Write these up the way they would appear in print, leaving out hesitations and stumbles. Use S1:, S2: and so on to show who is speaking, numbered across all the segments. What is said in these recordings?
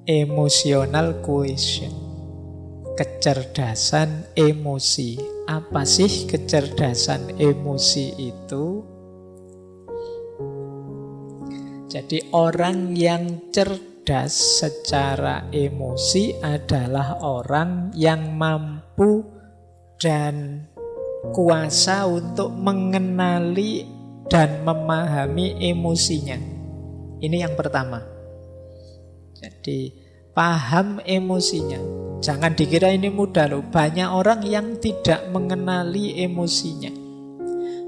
S1: Emotional quotient, kecerdasan emosi. Apa sih kecerdasan emosi itu? Jadi orang yang cerdas secara emosi adalah orang yang mampu dan kuasa untuk mengenali dan memahami emosinya. Ini yang pertama. Jadi paham emosinya. Jangan dikira ini mudah loh. Banyak orang yang tidak mengenali emosinya.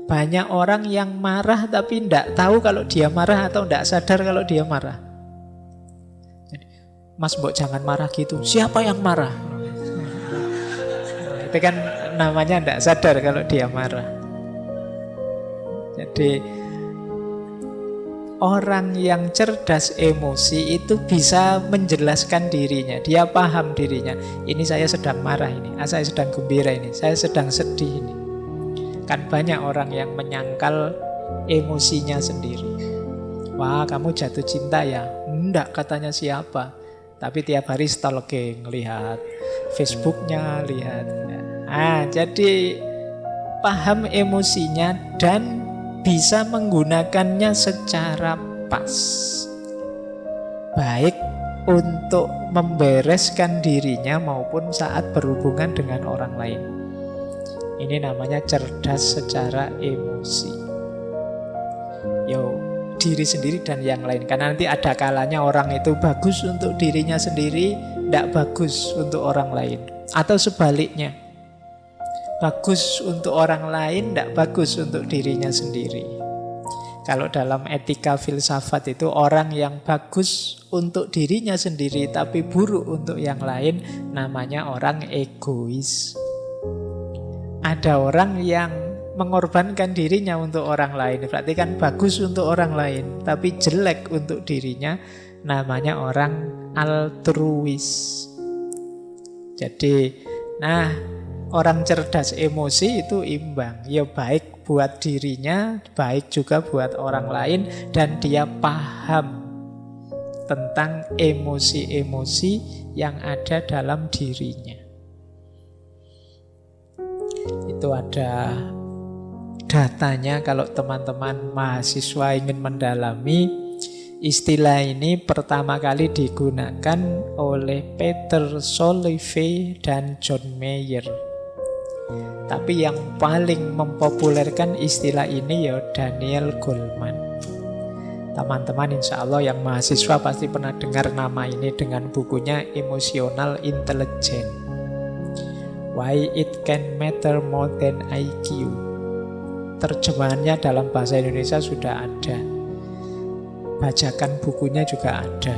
S1: Banyak orang yang marah tapi tidak tahu kalau dia marah atau tidak sadar kalau dia marah. Jadi, Mas mbok jangan marah gitu. Siapa yang marah? Itu kan namanya tidak sadar kalau dia marah. Jadi orang yang cerdas emosi itu bisa menjelaskan dirinya. Dia paham dirinya. Ini saya sedang marah ini, saya sedang gembira ini, saya sedang sedih ini. Kan banyak orang yang menyangkal emosinya sendiri. Wah, kamu jatuh cinta ya? Enggak, katanya siapa. Tapi tiap hari stalking, lihat Facebooknya, lihat. Jadi paham emosinya dan bisa menggunakannya secara pas. Baik untuk membereskan dirinya maupun saat berhubungan dengan orang lain. Ini namanya cerdas secara emosi. Diri sendiri dan yang lain. Karena nanti ada kalanya orang itu bagus untuk dirinya sendiri, tidak bagus untuk orang lain. Atau sebaliknya, bagus untuk orang lain, tidak bagus untuk dirinya sendiri. Kalau dalam etika filsafat itu orang yang bagus untuk dirinya sendiri tapi buruk untuk yang lain namanya orang egois. Ada orang yang mengorbankan dirinya untuk orang lain, berarti kan bagus untuk orang lain tapi jelek untuk dirinya, namanya orang altruis. Jadi, orang cerdas emosi itu imbang. Ya baik buat dirinya, baik juga buat orang lain, dan dia paham tentang emosi-emosi yang ada dalam dirinya. Itu ada datanya kalau teman-teman mahasiswa ingin mendalami. Istilah ini pertama kali digunakan oleh Peter Salovey dan John Mayer. Tapi yang paling mempopulerkan istilah ini ya Daniel Goleman. Teman-teman insya Allah yang mahasiswa pasti pernah dengar nama ini dengan bukunya Emotional Intelligence. Why it can matter more than IQ. Terjemahannya dalam bahasa Indonesia sudah ada. Bajakan bukunya juga ada.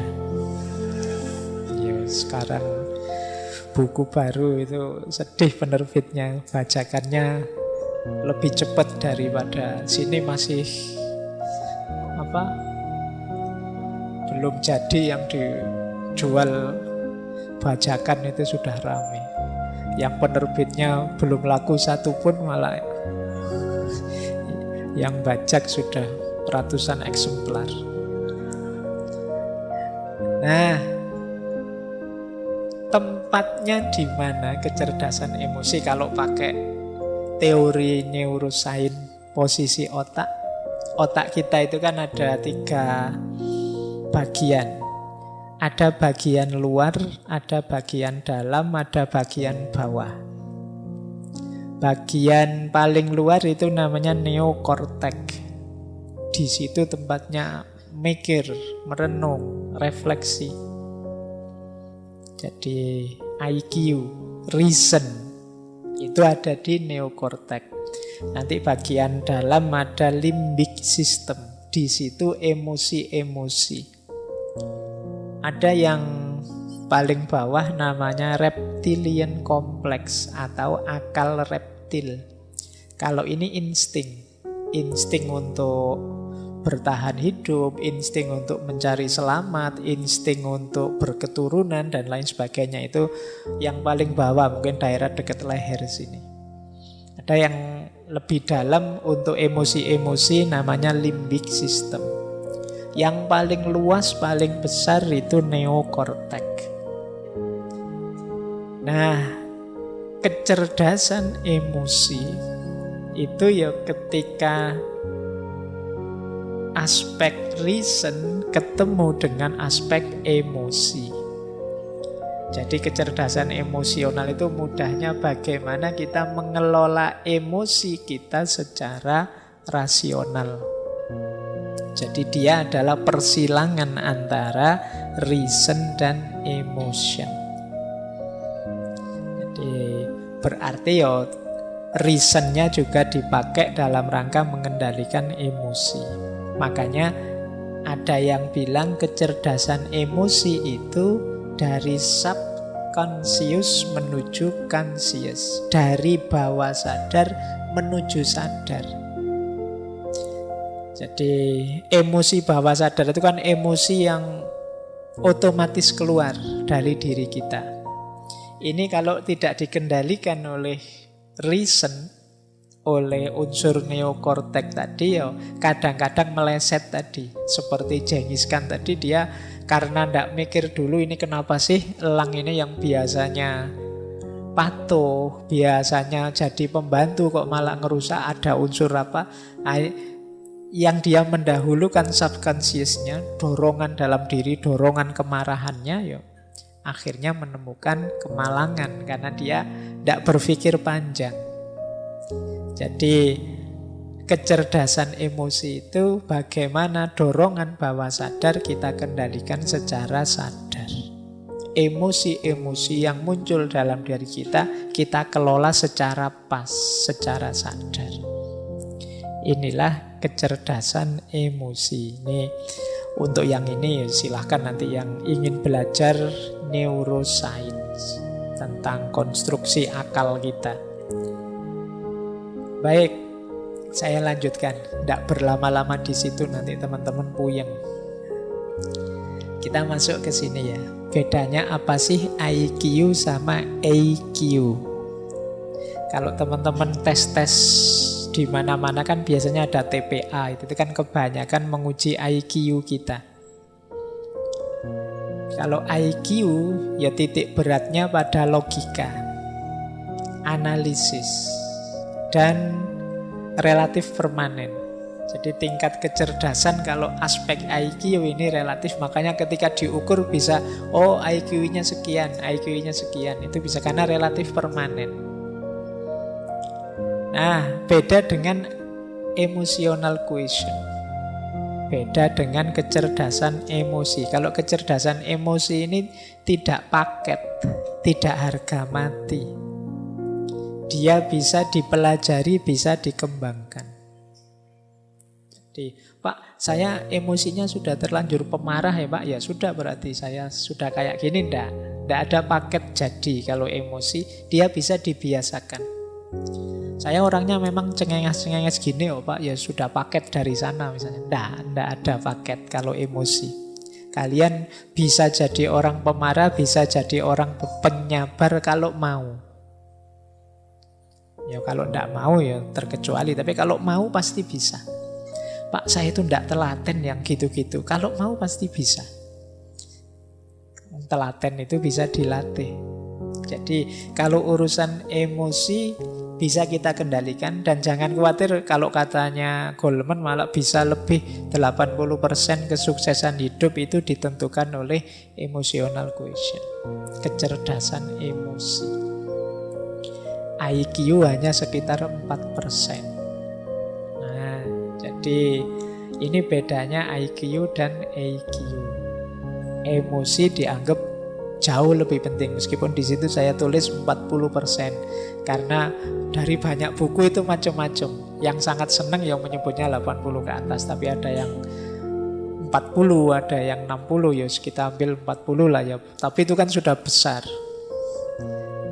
S1: Sekarang buku baru itu sedih penerbitnya, bajakannya lebih cepat daripada sini masih belum jadi yang dijual bajakan itu sudah ramai. Yang penerbitnya belum laku satu pun malah yang bajak sudah ratusan eksemplar. Tempatnya di mana kecerdasan emosi kalau pakai teori neuroscience posisi otak? Otak kita itu kan ada 3 bagian. Ada bagian luar, ada bagian dalam, ada bagian bawah. Bagian paling luar itu namanya neokorteks. Di situ tempatnya mikir, merenung, refleksi. Jadi IQ, reason, itu ada di neokorteks. Nanti bagian dalam ada limbic system. Di situ emosi-emosi. Ada yang paling bawah namanya reptilian complex atau akal reptil. Kalau ini insting. Insting untuk bertahan hidup, insting untuk mencari selamat, insting untuk berketurunan, dan lain sebagainya. Itu yang paling bawah, mungkin daerah dekat leher sini. Ada yang lebih dalam untuk emosi-emosi namanya limbic system. Yang paling luas, paling besar itu neokorteks. Nah, kecerdasan emosi itu ya ketika aspek reason ketemu dengan aspek emosi. Jadi kecerdasan emosional itu mudahnya bagaimana kita mengelola emosi kita secara rasional. Jadi dia adalah persilangan antara reason dan emotion. Jadi berarti ya reasonnya juga dipakai dalam rangka mengendalikan emosi. Makanya ada yang bilang kecerdasan emosi itu dari subconscious menuju conscious, dari bawah sadar menuju sadar. Jadi emosi bawah sadar itu kan emosi yang otomatis keluar dari diri kita. Ini kalau tidak dikendalikan oleh reason, oleh unsur neokortek tadi, ya kadang-kadang meleset tadi. Seperti Genghis Khan tadi, dia karena tidak mikir dulu ini kenapa sih elang ini yang biasanya patuh, biasanya jadi pembantu kok malah ngerusak, ada unsur apa. Yang dia mendahulukan subconsciousnya, dorongan dalam diri, dorongan kemarahannya, ya akhirnya menemukan kemalangan karena dia tidak berpikir panjang. Jadi kecerdasan emosi itu bagaimana dorongan bawah sadar kita kendalikan secara sadar. Emosi-emosi yang muncul dalam diri kita kelola secara pas, secara sadar. Inilah kecerdasan emosi. Ini untuk yang ini silahkan nanti yang ingin belajar neuroscience tentang konstruksi akal kita. Baik, saya lanjutkan. Tidak berlama-lama di situ nanti teman-teman puyeng. Kita masuk ke sini ya. Bedanya apa sih IQ sama AQ? Kalau teman-teman tes-tes di mana-mana kan biasanya ada TPA, itu kan kebanyakan menguji IQ kita. Kalau IQ ya titik beratnya pada logika, analisis, dan relatif permanen. Jadi tingkat kecerdasan kalau aspek IQ ini relatif, makanya ketika diukur bisa IQ-nya sekian, IQ-nya sekian, itu bisa karena relatif permanen. Nah, beda dengan emotional quotient. Beda dengan kecerdasan emosi. Kalau kecerdasan emosi ini tidak paket, tidak harga mati. Dia bisa dipelajari, bisa dikembangkan. Jadi, Pak, saya emosinya sudah terlanjur pemarah ya Pak. Ya sudah, berarti saya sudah kayak gini. Tidak ada paket jadi kalau emosi. Dia bisa dibiasakan. Saya orangnya memang cengenges-cengenges gini Pak. Ya sudah paket dari sana misalnya. Tidak ada paket kalau emosi. Kalian bisa jadi orang pemarah, bisa jadi orang penyabar kalau mau. Ya kalau tidak mau ya terkecuali. Tapi kalau mau pasti bisa. Pak, saya itu tidak telaten yang gitu-gitu. Kalau mau pasti bisa. Telaten itu bisa dilatih. Jadi kalau urusan emosi bisa kita kendalikan. Dan jangan khawatir kalau katanya Goleman malah bisa lebih 80% kesuksesan hidup itu ditentukan oleh emotional quotient, kecerdasan emosi. IQ hanya sekitar 4%. Nah, jadi ini bedanya IQ dan AQ. Emosi dianggap jauh lebih penting, meskipun di situ saya tulis 40%. Karena dari banyak buku itu macam-macam. Yang sangat senang yang menyebutnya 80 ke atas, tapi ada yang 40, ada yang 60, ya kita ambil 40 lah ya. Tapi itu kan sudah besar.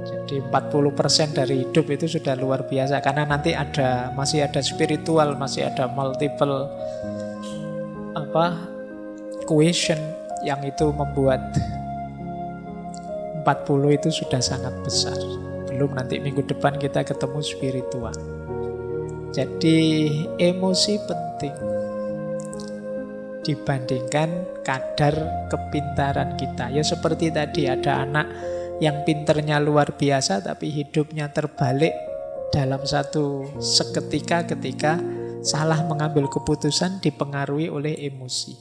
S1: Jadi 40% dari hidup itu sudah luar biasa. Karena nanti masih ada spiritual, masih ada multiple quotient yang itu membuat 40 itu sudah sangat besar. Belum nanti minggu depan kita ketemu spiritual. Jadi emosi penting dibandingkan kadar kepintaran kita. Ya seperti tadi ada anak yang pinternya luar biasa tapi hidupnya terbalik dalam satu seketika ketika salah mengambil keputusan dipengaruhi oleh emosi.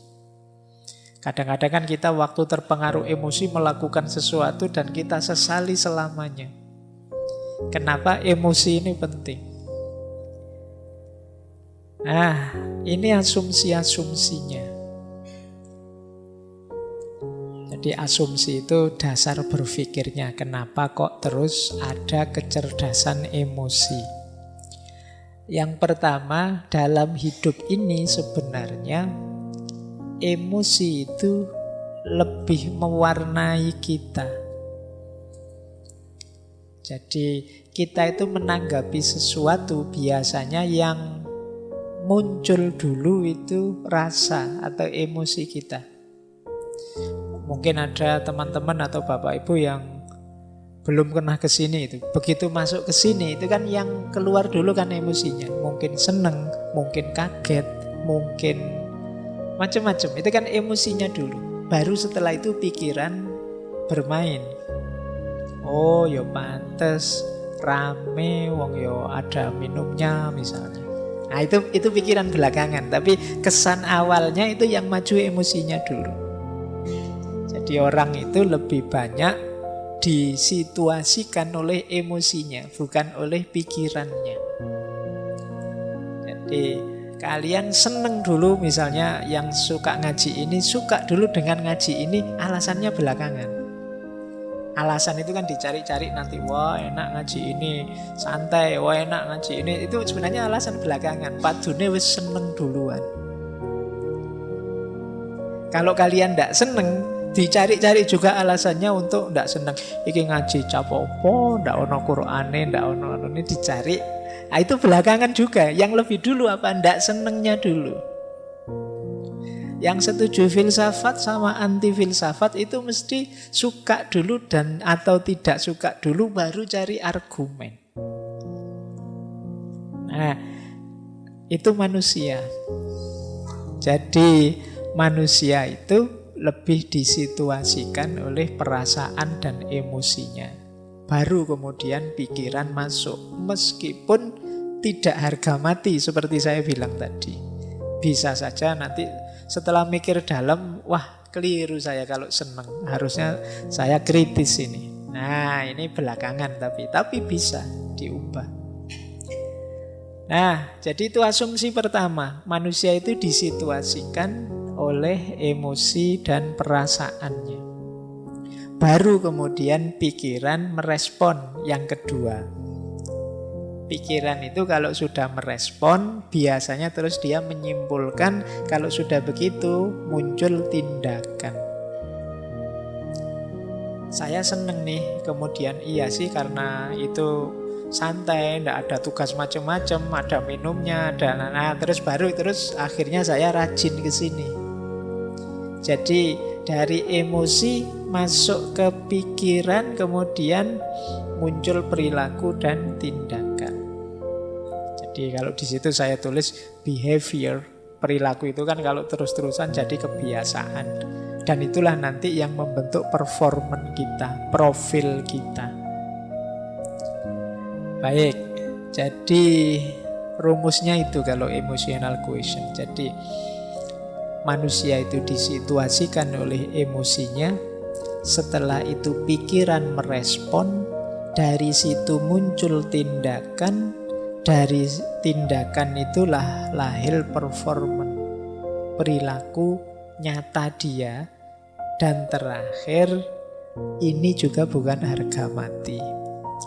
S1: Kadang-kadang kan kita waktu terpengaruh emosi melakukan sesuatu dan kita sesali selamanya. Kenapa emosi ini penting? Nah, ini asumsi-asumsinya. Jadi asumsi itu dasar berpikirnya. Kenapa kok terus ada kecerdasan emosi? Yang pertama, dalam hidup ini sebenarnya emosi itu lebih mewarnai kita. Jadi kita itu menanggapi sesuatu biasanya yang muncul dulu itu rasa atau emosi kita. Mungkin ada teman-teman atau bapak ibu yang belum pernah ke sini itu. Begitu masuk ke sini itu kan yang keluar dulu kan emosinya. Mungkin seneng, mungkin kaget, mungkin macam-macam. Itu kan emosinya dulu. Baru setelah itu pikiran bermain. Oh, yo pantes rame, wong yo ada minumnya misalnya. Nah, itu pikiran belakangan, tapi kesan awalnya itu yang maju emosinya dulu. Jadi orang itu lebih banyak disituasikan oleh emosinya, bukan oleh pikirannya. Jadi kalian seneng dulu misalnya yang suka ngaji ini, suka dulu dengan ngaji ini, alasannya belakangan. Alasan itu kan dicari-cari nanti, wah enak ngaji ini, santai, wah enak ngaji ini. Itu sebenarnya alasan belakangan. Padune wis seneng duluan. Kalau kalian ndak seneng, dicari-cari juga alasannya untuk ndak seneng. Iki ngaji capopo, ndak ono Qur'ane, ndak ono ini dicari. Nah, itu belakangan juga. Yang lebih dulu apa? Ndak senengnya dulu. Yang setuju filsafat sama anti filsafat itu mesti suka dulu dan atau tidak suka dulu baru cari argumen. Nah, itu manusia. Jadi manusia itu lebih disituasikan oleh perasaan dan emosinya. Baru kemudian pikiran masuk. Meskipun tidak harga mati seperti saya bilang tadi. Bisa saja nanti setelah mikir dalam, wah keliru saya kalau seneng. Harusnya saya kritis ini. Nah, ini belakangan tapi bisa diubah. Nah, jadi itu asumsi pertama. Manusia itu disituasikan oleh emosi dan perasaannya. Baru kemudian pikiran merespon yang kedua. Pikiran itu kalau sudah merespon, biasanya terus dia menyimpulkan, kalau sudah begitu muncul tindakan. Saya seneng nih, kemudian iya sih karena itu santai, tidak ada tugas macam-macam, ada minumnya, ada terus akhirnya saya rajin ke sini. Jadi dari emosi masuk ke pikiran, kemudian muncul perilaku dan tindakan. Jadi kalau di situ saya tulis behavior, perilaku itu kan kalau terus-terusan jadi kebiasaan. Dan itulah nanti yang membentuk performan kita, profil kita. Baik, jadi rumusnya itu kalau emotional quotient. Jadi manusia itu disituasikan oleh emosinya, setelah itu pikiran merespon, dari situ muncul tindakan, dari tindakan itulah lahir performan, perilaku nyata dia, dan terakhir ini juga bukan harga mati.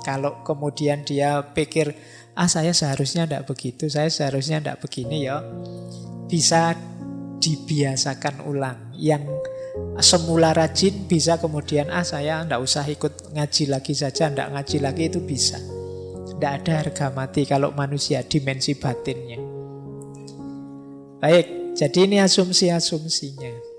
S1: Kalau kemudian dia pikir, saya seharusnya tidak begitu, saya seharusnya tidak begini ya, bisa dibiasakan ulang. Yang semula rajin bisa kemudian saya tidak usah ikut ngaji lagi saja, tidak ngaji lagi, itu bisa. Tidak ada harga mati kalau manusia, dimensi batinnya. Baik, jadi ini asumsi-asumsinya.